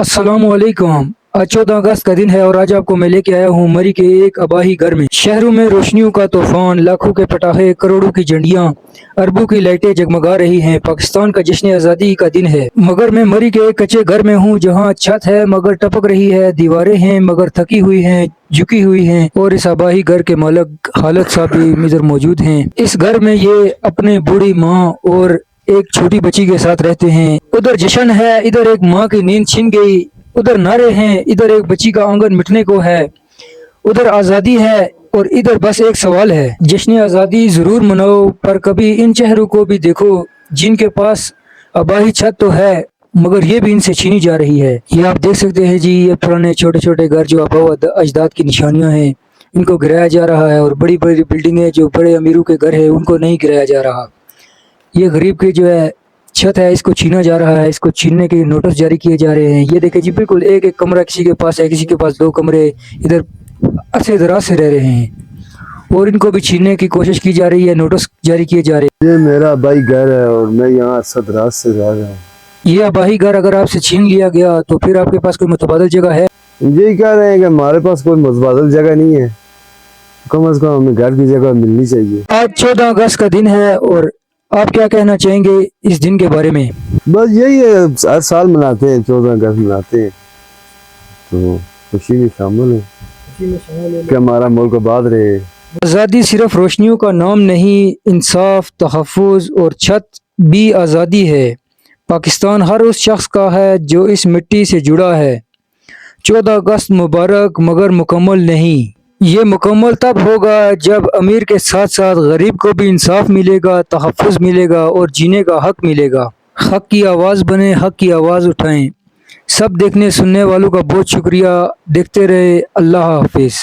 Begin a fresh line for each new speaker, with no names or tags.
अस्सलाम वालेकुम। आज 14 अगस्त का दिन है और आज आपको मैं लेके आया हूँ मरी के एक आबाही घर में। शहरों में रोशनियों का तूफान, लाखों के पटाखे, करोड़ों की झंडियाँ, अरबों की लाइटें जगमगा रही हैं। पाकिस्तान का जश्न आज़ादी का दिन है, मगर मैं मरी के एक कच्चे घर में हूँ जहाँ छत है मगर टपक रही है, दीवारें हैं मगर थकी हुई हैं, झुकी हुई हैं, और इस आबाही घर के मालिक हालत साहब भी इधर मौजूद हैं। इस घर में ये अपने बूढ़ी माँ और एक छोटी बच्ची के साथ रहते हैं। उधर जश्न है, इधर एक माँ की नींद छिन गई, उधर नारे हैं, इधर एक बच्ची का आंगन मिटने को है, उधर आज़ादी है और इधर बस एक सवाल है। जश्न आज़ादी ज़रूर मनाओ, पर कभी इन चेहरों को भी देखो जिनके पास आबाही छत तो है मगर ये भी इनसे छीनी जा रही है। ये आप देख सकते हैं जी, ये पुराने छोटे छोटे घर जो आबा अजदाद की निशानियां हैं, इनको गिराया जा रहा है। और बड़ी बड़ी बिल्डिंगें जो बड़े अमीरों के घर है उनको नहीं गिराया जा रहा। ये गरीब की जो है छत है, इसको छीना जा रहा है, इसको छीनने के नोटिस जारी किए जा रहे हैं। ये देखिए जी, बिल्कुल एक एक कमरा किसी के पास है, किसी के पास 2 कमरे इधर अरसे दराज से रह रहे हैं और इनको भी छीनने की कोशिश की जा रही है, नोटिस जारी किए जा रहे हैं।
ये मेरा भाई घर है और मैं यहाँ अरसा दराज से रह रहा हूँ।
ये आबाही घर अगर आपसे छीन लिया गया तो फिर आपके पास कोई मुतबादल जगह है?
यही कह रहे हैं कि हमारे पास कोई मुतबादल जगह नहीं है, कम से कम हमें घर की जगह मिलनी चाहिए।
आज 14 अगस्त का दिन है और आप क्या कहना चाहेंगे इस दिन के बारे में?
बस यही है, हर साल मनाते हैं, 14 अगस्त मनाते हैं तो खुशी में शामिल है कि हमारा मुल्क आबाद रहे।
आज़ादी सिर्फ रोशनियों का नाम नहीं, इंसाफ, तहफ़्फ़ुज़ और छत भी आज़ादी है। पाकिस्तान हर उस शख्स का है जो इस मिट्टी से जुड़ा है। 14 अगस्त मुबारक, मगर मुकम्मल नहीं। ये मुकम्मल तब होगा जब अमीर के साथ साथ गरीब को भी इंसाफ मिलेगा, तहफ़्फ़ुज़ मिलेगा और जीने का हक मिलेगा। हक की आवाज़ बने, हक की आवाज़ उठाएं। सब देखने सुनने वालों का बहुत शुक्रिया। देखते रहे। अल्लाह हाफिज़।